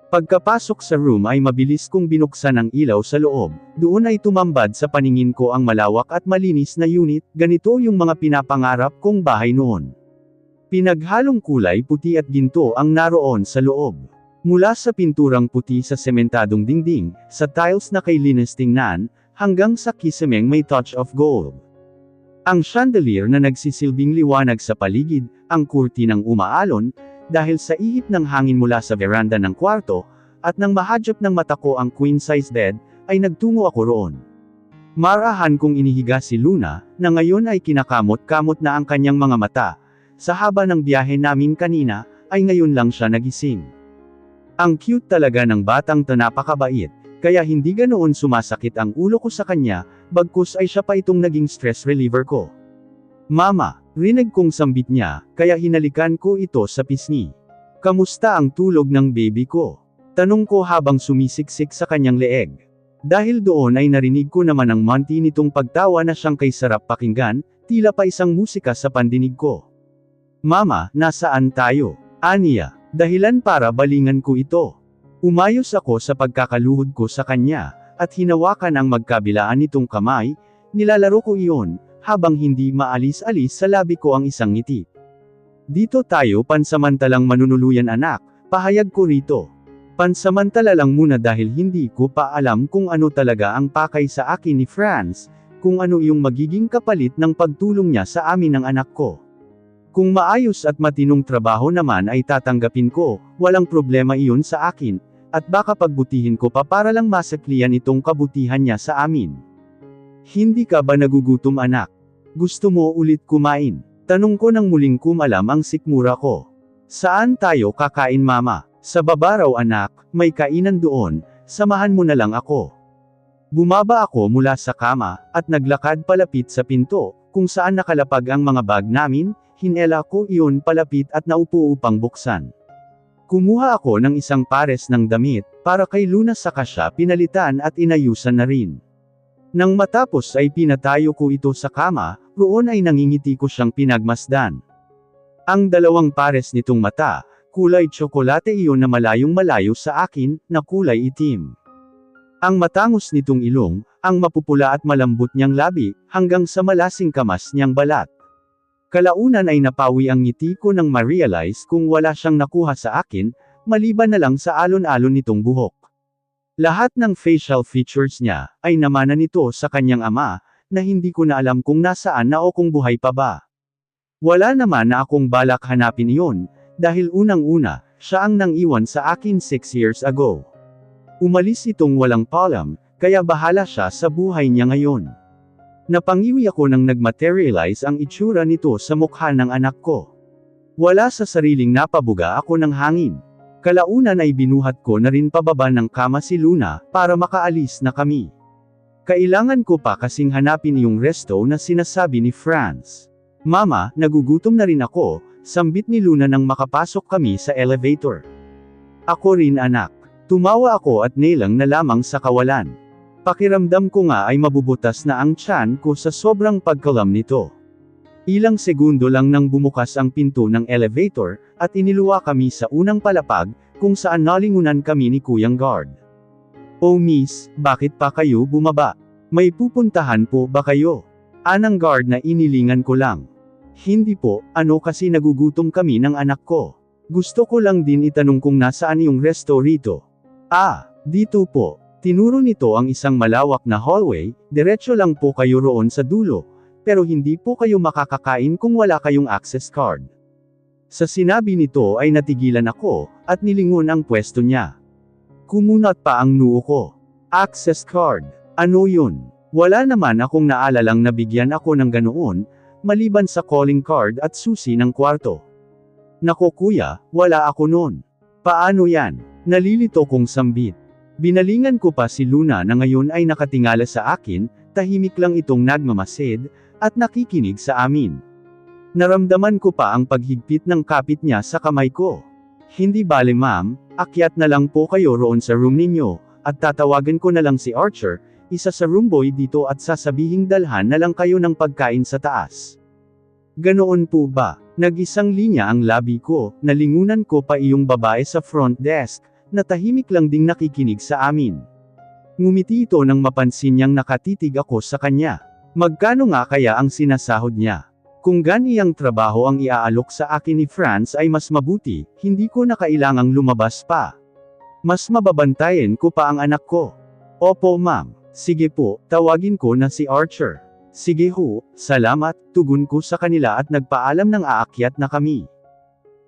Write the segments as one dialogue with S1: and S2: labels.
S1: Pagkapasok sa room ay mabilis kong binuksan ang ilaw sa loob. Doon ay tumambad sa paningin ko ang malawak at malinis na unit, ganito yung mga pinapangarap kong bahay noon. Pinaghalong kulay puti at ginto ang naroon sa loob. Mula sa pinturang puti sa sementadong dingding, sa tiles na kay linis tingnan, hanggang sa kisemeng may touch of gold. Ang chandelier na nagsisilbing liwanag sa paligid, ang kurtinang umaalon, dahil sa ihip ng hangin mula sa veranda ng kwarto, at nang mahadjap ng mata ko ang queen-size bed, ay nagtungo ako roon. Marahan kong inihiga si Luna, na ngayon ay kinakamot-kamot na ang kanyang mga mata. Sa haba ng biyahe namin kanina, ay ngayon lang siya nagising. Ang cute talaga ng batang to, napakabait, kaya hindi ganoon sumasakit ang ulo ko sa kanya, bagkus ay siya pa itong naging stress reliever ko. Mama, rinig kong sambit niya, kaya hinalikan ko ito sa pisngi. Kamusta ang tulog ng baby ko? Tanong ko habang sumisiksik sa kanyang leeg. Dahil doon ay narinig ko naman ang manti nitong pagtawa na siyang kay sarap pakinggan, tila pa isang musika sa pandinig ko. Mama, nasaan tayo? Aniya, dahilan para balingan ko ito. Umayos ako sa pagkakaluhod ko sa kanya, at hinawakan ang magkabilaan nitong kamay, nilalaro ko iyon, habang hindi maalis-alis sa labi ko ang isang ngiti. Dito tayo pansamantalang manunuluyan anak, pahayag ko rito. Pansamantala lang muna dahil hindi ko pa alam kung ano talaga ang pakay sa akin ni Franz, kung ano yung magiging kapalit ng pagtulong niya sa amin ng anak ko. Kung maayos at matinong trabaho naman ay tatanggapin ko, walang problema iyon sa akin, at baka pagbutihin ko pa para lang masaklian itong kabutihan niya sa amin. Hindi ka ba nagugutom anak? Gusto mo ulit kumain? Tanong ko nang muling kumalam ang sikmura ko. Saan tayo kakain mama? Sa baba raw anak, may kainan doon, samahan mo na lang ako. Bumaba ako mula sa kama, at naglakad palapit sa pinto, kung saan nakalapag ang mga bag namin, hinela ko iyon palapit at naupo upang buksan. Kumuha ako ng isang pares ng damit, para kay Luna saka siya pinalitan at inayusan na rin. Nang matapos ay pinatayo ko ito sa kama, roon ay nangingiti ko siyang pinagmasdan. Ang dalawang pares nitong mata, kulay tsokolate iyon na malayong malayo sa akin, na kulay itim. Ang matangos nitong ilong, ang mapupula at malambot niyang labi, hanggang sa malasing kamas niyang balat. Kalaunan ay napawi ang ngiti ko nang ma-realize kung wala siyang nakuha sa akin, maliban na lang sa alon-alon nitong buhok. Lahat ng facial features niya, ay namana nito sa kanyang ama, na hindi ko na alam kung nasaan na o kung buhay pa ba. Wala naman na akong balak hanapin iyon, dahil unang-una, siya ang nang-iwan sa akin 6 years ago. Umalis itong walang paalam, kaya bahala siya sa buhay niya ngayon. Napangiwi ako nang nag-materialize ang itsura nito sa mukha ng anak ko. Wala sa sariling napabuga ako ng hangin. Kalaunan ay binuhat ko na rin pababa ng kama si Luna, para makaalis na kami. Kailangan ko pa kasing hanapin yung resto na sinasabi ni Franz. Mama, nagugutom na rin ako, sambit ni Luna nang makapasok kami sa elevator. Ako rin anak. Tumawa ako at nilang na lamang sa kawalan. Pakiramdam ko nga ay mabubutas na ang tiyan ko sa sobrang pagkalam nito. Ilang segundo lang nang bumukas ang pinto ng elevator, at iniluwa kami sa unang palapag, kung saan nalingunan kami ni Kuyang Guard. Oh miss, bakit pa kayo bumaba? May pupuntahan po ba kayo? Anang guard na inilingan ko lang. Hindi po, ano kasi nagugutom kami ng anak ko. Gusto ko lang din itanong kung nasaan yung resto rito. Ah, dito po. Tinuro nito ang isang malawak na hallway, diretso lang po kayo roon sa dulo. Pero hindi po kayo makakakain kung wala kayong access card. Sa sinabi nito ay natigilan ako, at nilingon ang pwesto niya. Kumunat pa ang noo ko. Access card. Ano yun? Wala naman akong naalalang nabigyan ako ng ganoon, maliban sa calling card at susi ng kwarto. Nako kuya, wala ako noon. Paano yan? Nalilito kong sambit. Binalingan ko pa si Luna na ngayon ay nakatingala sa akin, tahimik lang itong nagmamasid, at nakikinig sa amin. Naramdaman ko pa ang paghigpit ng kapit niya sa kamay ko. Hindi bale ma'am, akyat na lang po kayo roon sa room ninyo, at tatawagan ko na lang si Archer, isa sa room boy dito at sasabihing dalhan na lang kayo ng pagkain sa taas. Ganoon po ba? Nag-isang linya ang labi ko, nalingunan ko pa iyong babae sa front desk, na tahimik lang ding nakikinig sa amin. Ngumiti ito nang mapansin niyang nakatitig ako sa kanya. Magkano nga kaya ang sinasahod niya? Kung ganiyang trabaho ang iaalok sa akin ni Franz ay mas mabuti, hindi ko na kailangang lumabas pa. Mas mababantayan ko pa ang anak ko. Opo ma'am. Sige po, tawagin ko na si Archer. Sige ho, salamat, tugon ko sa kanila at nagpaalam ng aakyat na kami.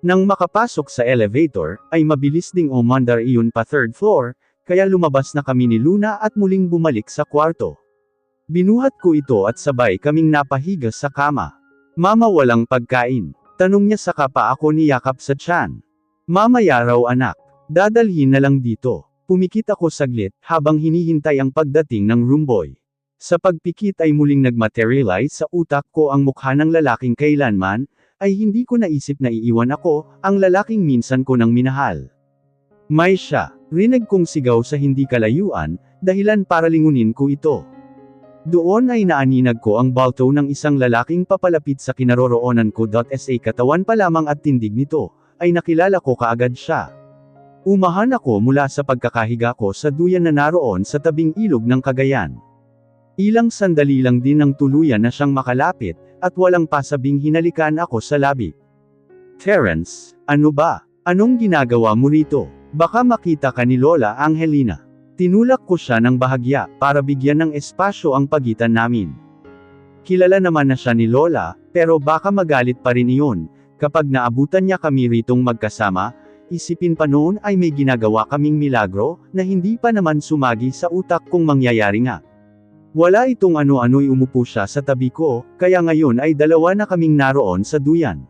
S1: Nang makapasok sa elevator, ay mabilis ding umandar iyon pa third floor, kaya lumabas na kami ni Luna at muling bumalik sa kwarto. Binuhat ko ito at sabay kaming napahiga sa kama. Mama walang pagkain. Tanong niya saka pa ako niyakap sa tiyan. Mamaya raw anak. Dadalhin na lang dito. Pumikit ako saglit, habang hinihintay ang pagdating ng roomboy. Sa pagpikit ay muling nagmaterialize sa utak ko ang mukha ng lalaking kailanman, ay hindi ko naisip na iiwan ako, ang lalaking minsan ko nang minahal. May siya, rinig kong sigaw sa hindi kalayuan, dahilan para lingunin ko ito. Doon ay naaninag ko ang balto ng isang lalaking papalapit sa kinaroroonan ko. Sa katawan pa lamang at tindig nito, ay nakilala ko kaagad siya. Umahan ako mula sa pagkakahiga ko sa duyan na naroon sa tabing ilog ng Cagayan. Ilang sandali lang din nang tuluyan na siyang makalapit, at walang pasabing hinalikan ako sa labi. Terence, ano ba? Anong ginagawa mo rito? Baka makita ka ni Lola Angelina. Tinulak ko siya ng bahagya, para bigyan ng espasyo ang pagitan namin. Kilala naman na siya ni Lola, pero baka magalit pa rin iyon, kapag naabutan niya kami ritong magkasama. Isipin pa noon ay may ginagawa kaming milagro, na hindi pa naman sumagi sa utak kung mangyayari nga. Wala itong ano-ano'y umupo siya sa tabi ko, kaya ngayon ay dalawa na kaming naroon sa duyan.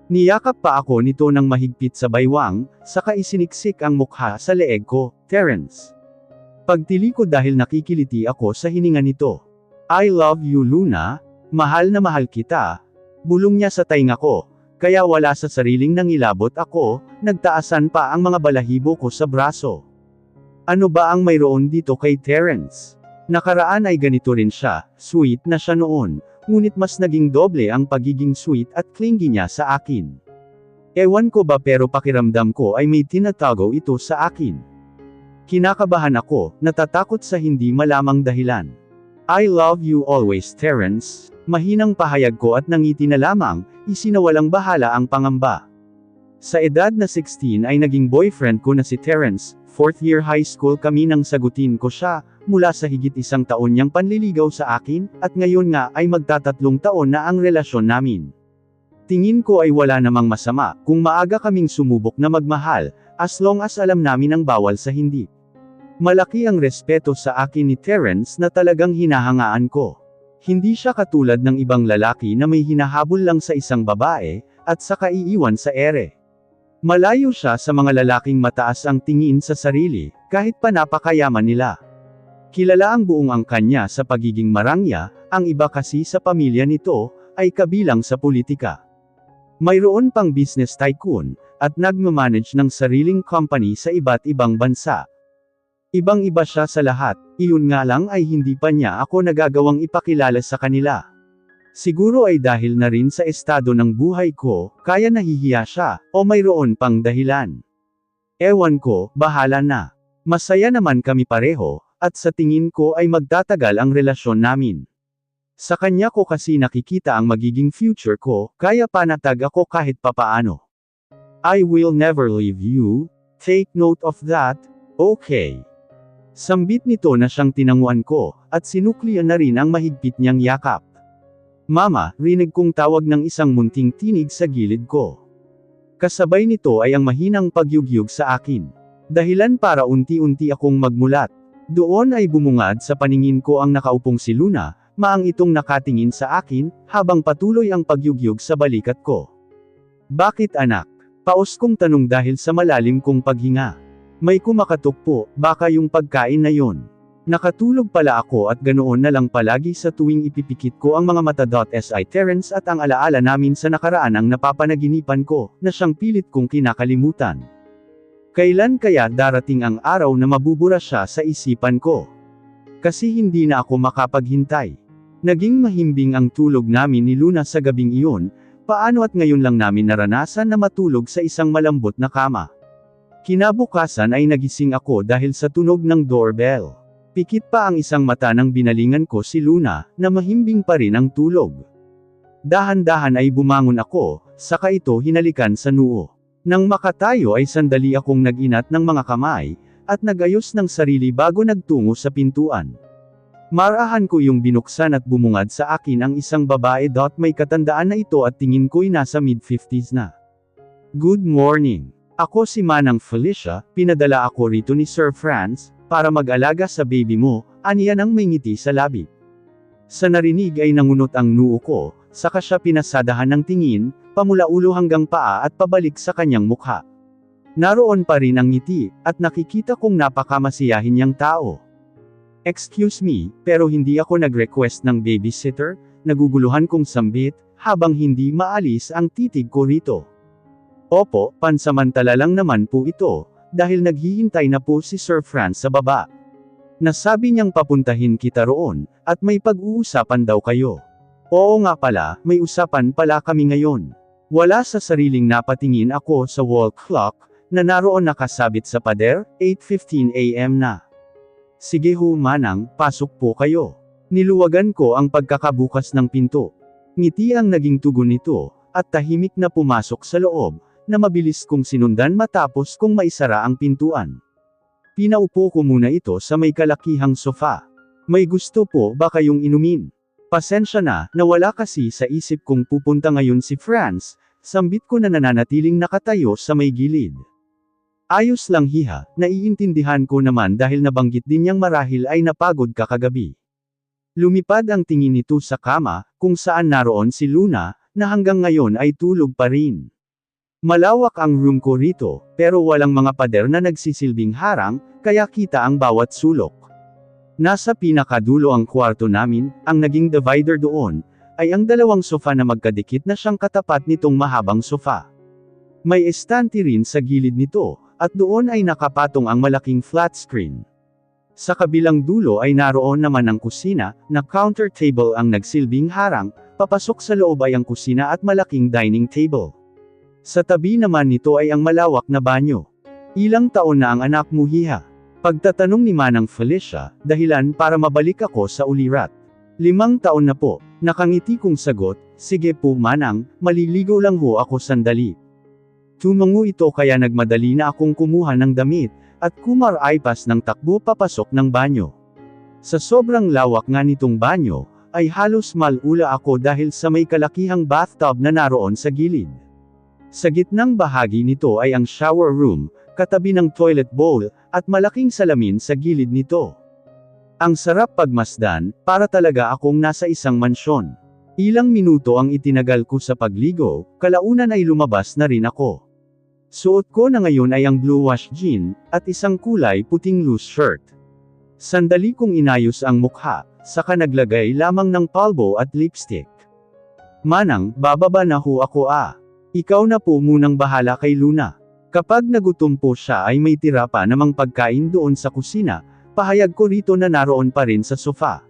S1: Niyakap pa ako nito ng mahigpit sa baywang, saka isiniksik ang mukha sa leeg ko. Terence. Pagtili ko dahil nakikiliti ako sa hininga nito. I love you Luna, mahal na mahal kita. Bulong niya sa tainga ko. Kaya wala sa sariling nangilabot ako, nagtaasan pa ang mga balahibo ko sa braso. Ano ba ang mayroon dito kay Terence? Nakaraan ay ganito rin siya, sweet na siya noon, ngunit mas naging doble ang pagiging sweet at clingy niya sa akin. Ewan ko ba pero pakiramdam ko ay may tinatago ito sa akin. Kinakabahan ako, natatakot sa hindi malamang dahilan. I love you always Terence, mahinang pahayag ko at nangiti na lamang, isinawalang bahala ang pangamba. Sa edad na 16 ay naging boyfriend ko na si Terence, 4th year high school kami nang sagutin ko siya, mula sa higit 1 taon niyang panliligaw sa akin, at ngayon nga ay magtatatlong taon na ang relasyon namin. Tingin ko ay wala namang masama, kung maaga kaming sumubok na magmahal, as long as alam namin ang bawal sa hindi. Malaki ang respeto sa akin ni Terence na talagang hinahangaan ko. Hindi siya katulad ng ibang lalaki na may hinahabol lang sa isang babae, at saka iiwan sa ere. Malayo siya sa mga lalaking mataas ang tingin sa sarili, kahit pa napakayaman nila. Kilala ang buong angkan niya sa pagiging marangya, ang iba kasi sa pamilya nito, ay kabilang sa politika. Mayroon pang business tycoon, at nagmamanage ng sariling company sa iba't ibang bansa. Ibang-iba siya sa lahat, iyon nga lang ay hindi pa niya ako nagagawang ipakilala sa kanila. Siguro ay dahil na rin sa estado ng buhay ko, kaya nahihiya siya, o mayroon pang dahilan. Ewan ko, bahala na. Masaya naman kami pareho, at sa tingin ko ay magtatagal ang relasyon namin. Sa kanya ko kasi nakikita ang magiging future ko, kaya panatag ako kahit papaano. I will never leave you, take note of that, okay. Sambit nito na siyang tinanguan ko, at sinuklian na rin ang mahigpit niyang yakap. Mama, rinig kong tawag ng isang munting tinig sa gilid ko. Kasabay nito ay ang mahinang pagyugyug sa akin. Dahilan para unti-unti akong magmulat. Doon ay bumungad sa paningin ko ang nakaupong si Luna, maang itong nakatingin sa akin, habang patuloy ang pagyugyug sa balikat ko. Bakit anak? Paos kong tanong dahil sa malalim kong paghinga. May kumakatok po, baka yung pagkain na yon. Nakatulog pala ako at ganoon na lang palagi sa tuwing ipipikit ko ang mga mata. Si Terence at ang alaala namin sa nakaraan ang napapanaginipan ko, na siyang pilit kong kinakalimutan. Kailan kaya darating ang araw na mabubura siya sa isipan ko? Kasi hindi na ako makapaghintay. Naging mahimbing ang tulog namin ni Luna sa gabing iyon, paano at ngayon lang namin naranasan na matulog sa isang malambot na kama. Kinabukasan ay nagising ako dahil sa tunog ng doorbell. Pikit pa ang isang mata nang binalingan ko si Luna, na mahimbing pa rin ang tulog. Dahan-dahan ay bumangon ako, saka ito hinalikan sa noo. Nang makatayo ay sandali akong nag-inat ng mga kamay, at nagayos ng sarili bago nagtungo sa pintuan. Marahan ko yung binuksan at bumungad sa akin ang isang babae. May katandaan na ito at tingin ko'y nasa mid-50s na. Good morning. Ako si Manang Felicia, pinadala ako rito ni Sir Franz, para mag-alaga sa baby mo, aniya nang may ngiti sa labi. Sa narinig ay nangunot ang noo ko, saka siya pinasadahan ng tingin, pamula ulo hanggang paa at pabalik sa kanyang mukha. Naroon pa rin ang ngiti, at nakikita kong napakamasiyahin niyang tao. Excuse me, pero hindi ako nag-request ng babysitter, naguguluhan kong sambit, habang hindi maalis ang titig ko rito. Opo, pansamantala lang naman po ito, dahil naghihintay na po si Sir Franz sa baba. Nasabi niyang papuntahin kita roon, at may pag-uusapan daw kayo. Oo nga pala, may usapan pala kami ngayon. Wala sa sariling napatingin ako sa wall clock, na naroon nakasabit sa pader, 8:15 AM na. Sige ho Manang, pasok po kayo. Niluwagan ko ang pagkakabukas ng pinto. Ngiti ang naging tugon nito, at tahimik na pumasok sa loob, na mabilis kong sinundan matapos kong maisara ang pintuan. Pinaupo ko muna ito sa may kalakihang sofa. May gusto po ba kayong inumin? Pasensya na, nawala kasi sa isip kong pupunta ngayon si Franz, sambit ko na nananatiling nakatayo sa may gilid. Ayos lang hiha, naiintindihan ko naman dahil nabanggit din niyang marahil ay napagod ka kagabi. Lumipad ang tingin nito sa kama, kung saan naroon si Luna, na hanggang ngayon ay tulog pa rin. Malawak ang room ko rito, pero walang mga pader na nagsisilbing harang, kaya kita ang bawat sulok. Nasa pinakadulo ang kwarto namin, ang naging divider doon, ay ang dalawang sofa na magkadikit na siyang katapat nitong mahabang sofa. May estante rin sa gilid nito, at doon ay nakapatong ang malaking flat screen. Sa kabilang dulo ay naroon naman ang kusina, na counter table ang nagsilbing harang, papasok sa loob ay ang kusina at malaking dining table. Sa tabi naman nito ay ang malawak na banyo. Ilang taon na ang anak mo hiha? Pagtatanong ni Manang Felicia, dahilan para mabalik ako sa ulirat. 5 taon na po, nakangiti kong sagot, sige po Manang, maliligo lang ho ako sandali. Tumango ito kaya nagmadali na akong kumuha ng damit, at kumaraypas ng takbo papasok ng banyo. Sa sobrang lawak nga nitong banyo, ay halos malula ako dahil sa may kalakihang bathtub na naroon sa gilid. Sa gitnang bahagi nito ay ang shower room, katabi ng toilet bowl, at malaking salamin sa gilid nito. Ang sarap pagmasdan, para talaga akong nasa isang mansyon. Ilang minuto ang itinagal ko sa pagligo, kalaunan ay lumabas na rin ako. Suot ko na ngayon ay ang blue wash jean, at isang kulay puting loose shirt. Sandali kong inayos ang mukha, saka naglagay lamang ng palbo at lipstick. Manang, bababa na ho ako Ikaw na po munang bahala kay Luna. Kapag nagutom po siya ay may tira pa namang pagkain doon sa kusina, pahayag ko rito na naroon pa rin sa sofa.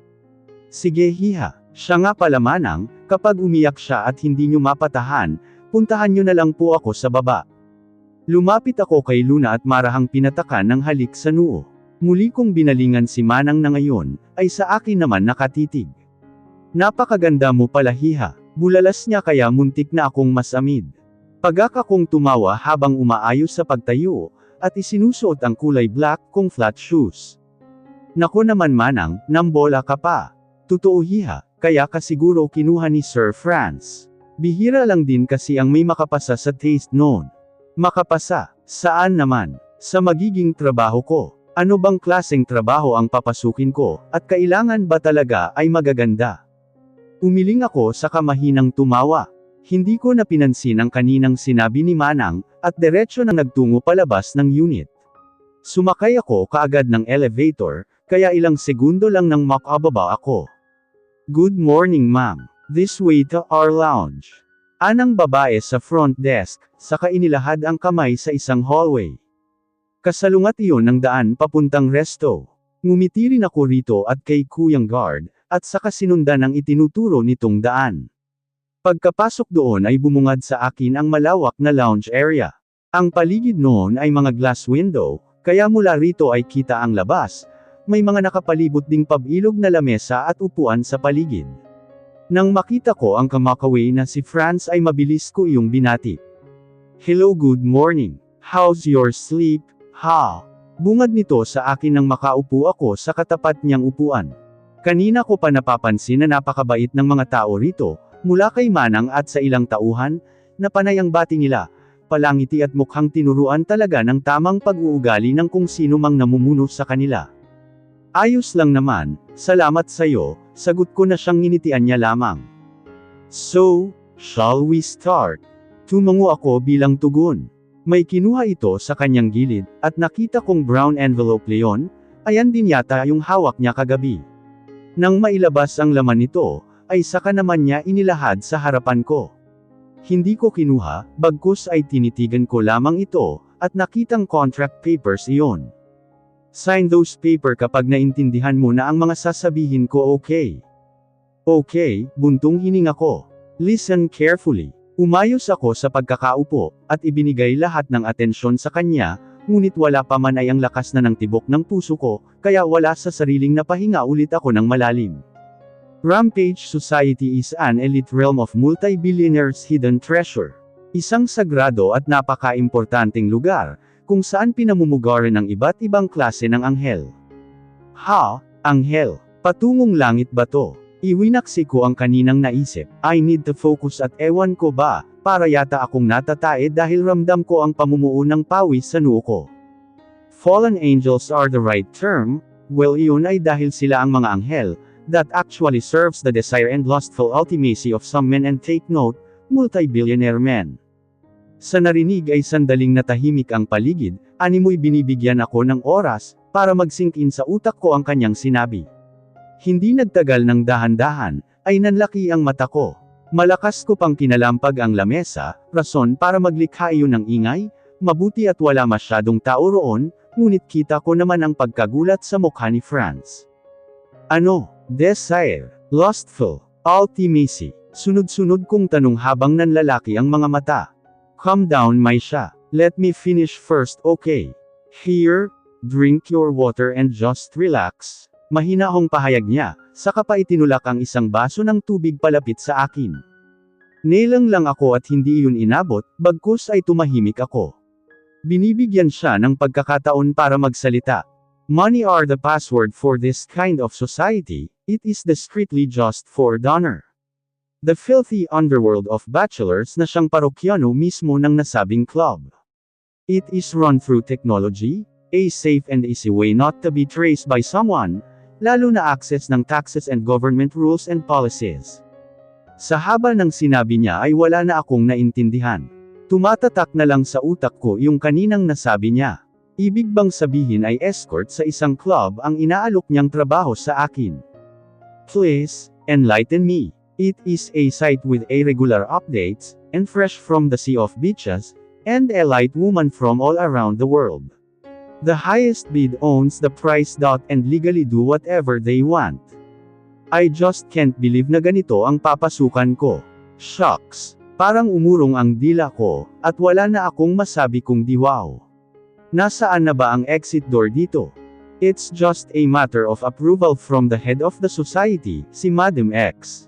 S1: Sige hiha, siya nga pala Manang, kapag umiyak siya at hindi nyo mapatahan, puntahan nyo na lang po ako sa baba. Lumapit ako kay Luna at marahang pinatakan ng halik sa noo. Muli kong binalingan si Manang na ngayon, ay sa akin naman nakatitig. Napakaganda mo pala hiha. Bulalas niya kaya muntik na akong masamid. Pagaka kong tumawa habang umaayos sa pagtayo, at isinusuot ang kulay black kong flat shoes. Nako naman Manang, nambola ka pa. Totoo hiha, kaya kasiguro kinuha ni Sir Franz. Bihira lang din kasi ang may makapasa sa taste noon. Makapasa? Saan naman? Sa magiging trabaho ko. Ano bang klaseng trabaho ang papasukin ko, at kailangan ba talaga ay magaganda? Umiling ako sa kamahinang tumawa. Hindi ko na pinansin ang kaninang sinabi ni Manang, at diretsyo na nagtungo palabas ng unit. Sumakay ako kaagad ng elevator, kaya ilang segundo lang nang makababa ako. Good morning ma'am. This way to our lounge. Anang babae sa front desk, saka inilahad ang kamay sa isang hallway. Kasalungat iyon ng daan papuntang resto. Ngumiti rin ako rito at kay Kuyang Guard, at saka sinundan ang itinuturo nitong daan. Pagkapasok doon ay bumungad sa akin ang malawak na lounge area. Ang paligid noon ay mga glass window, kaya mula rito ay kita ang labas. May mga nakapalibot ding pabilog na lamesa at upuan sa paligid. Nang makita ko ang kamakaway na si Franz ay mabilis ko iyong binati. "Hello, good morning. How's your sleep, ha?" Bungad nito sa akin nang makaupo ako sa katapat niyang upuan. Kanina ko pa napapansin na napakabait ng mga tao rito, mula kay Manang at sa ilang tauhan, na panay ang bati nila. Palangiti at mukhang tinuruan talaga ng tamang pag-uugali ng kung sino mang namumuno sa kanila. "Ayos lang naman, salamat sa'yo," sagot ko na siyang nginitian niya lamang. "So, shall we start?" Tumango ako bilang tugon. May kinuha ito sa kanyang gilid, at nakita kong brown envelope leon, ayan din yata yung hawak niya kagabi. Nang mailabas ang laman nito, ay saka naman niya inilahad sa harapan ko. Hindi ko kinuha, bagkus ay tinitigan ko lamang ito, at nakitang contract papers iyon. "Sign those paper kapag naintindihan mo na ang mga sasabihin ko, okay?" "Okay," buntong hininga ko. "Listen carefully." Umayos ako sa pagkakaupo, at ibinigay lahat ng atensyon sa kanya, ngunit wala pa man ay ang lakas na ng tibok ng puso ko, kaya wala sa sariling napahinga ulit ako ng malalim. Rampage Society is an elite realm of multi-billionaires' hidden treasure. Isang sagrado at napaka-importanteng lugar, kung saan pinamumugaran ng iba't ibang klase ng anghel. Ha? Anghel? Patungong langit ba to? Iwinaksi ko ang kaninang naisip. I need to focus at ewan ko ba, para yata akong natatae dahil ramdam ko ang pamumuo ng pawis sa noo ko. Fallen angels are the right term, well iyon ay dahil sila ang mga anghel, that actually serves the desire and lustful ultimacy of some men and take note, multi-billionaire men. Sa narinig ay sandaling natahimik ang paligid, animoy binibigyan ako ng oras, para mag-sink in sa utak ko ang kanyang sinabi. Hindi nagtagal ng dahan-dahan, ay nanlaki ang mata ko. Malakas ko pang kinalampag ang lamesa, rason para maglikha iyon ng ingay, mabuti at wala masyadong tao roon, ngunit kita ko naman ang pagkagulat sa mukha ni Franz. "Ano? Desire? Lustful? Ultimacy?" Sunod-sunod kong tanong habang nanlalaki ang mga mata. "Calm down, Maisha. Let me finish first, okay? Here, drink your water and just relax." Mahinahong pahayag niya, saka pa itinulak ang isang baso ng tubig palapit sa akin. Nilang lang ako at hindi iyon inabot, bagkus ay tumahimik ako. Binibigyan siya ng pagkakataon para magsalita. "Money are the password for this kind of society, it is the strictly just for donor. The filthy underworld of bachelors na siyang parokyano mismo ng nasabing club. It is run through technology, a safe and easy way not to be traced by someone, lalo na access ng taxes and government rules and policies." Sa haba ng sinabi niya ay wala na akong naintindihan. Tumatatak na lang sa utak ko yung kaninang nasabi niya. Ibig bang sabihin ay escort sa isang club ang inaalok niyang trabaho sa akin? Please, enlighten me. It is a site with a regular updates, and fresh from the sea of beaches, and a light woman from all around the world. The highest bid owns the price. And legally do whatever they want. I just can't believe na ganito ang papasukan ko. Shucks. Parang umurong ang dila ko, at wala na akong masabi kung di wow. Nasaan na ba ang exit door dito? It's just a matter of approval from the head of the society, si Madam X.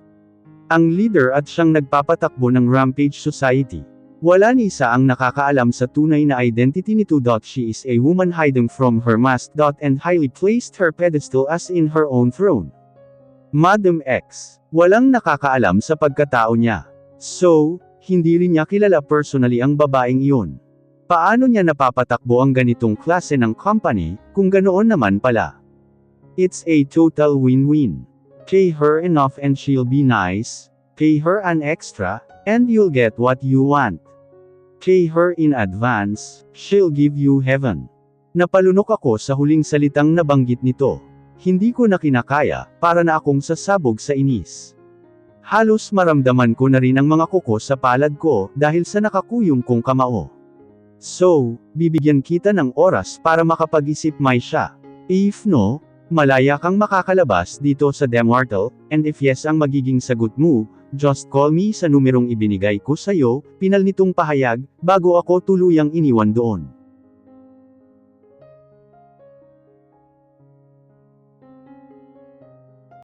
S1: Ang leader at siyang nagpapatakbo ng Rampage Society. Wala ni isa ang nakakaalam sa tunay na identity nito. She is a woman hiding from her mask. And highly placed her pedestal as in her own throne. Madam X. Walang nakakaalam sa pagkatao niya. So, hindi rin niya kilala personally ang babaeng iyon. Paano niya napapatakbo ang ganitong klase ng company, kung ganoon naman pala? It's a total win-win. Pay her enough and she'll be nice, pay her an extra, and you'll get what you want. Pay her in advance, she'll give you heaven. Napalunok ako sa huling salitang nabanggit nito. Hindi ko na kinakaya, para na akong sasabog sa inis. Halos maramdaman ko na rin ang mga kuko sa palad ko, dahil sa nakakuyong kong kamao. So, bibigyan kita ng oras para makapag-isip, Maisha. If no, malaya kang makakalabas dito sa Demwartle, and if yes ang magiging sagot mo, Just call me sa numerong ibinigay ko sa'yo, pinal nitong pahayag, bago ako tuluyang iniwan doon.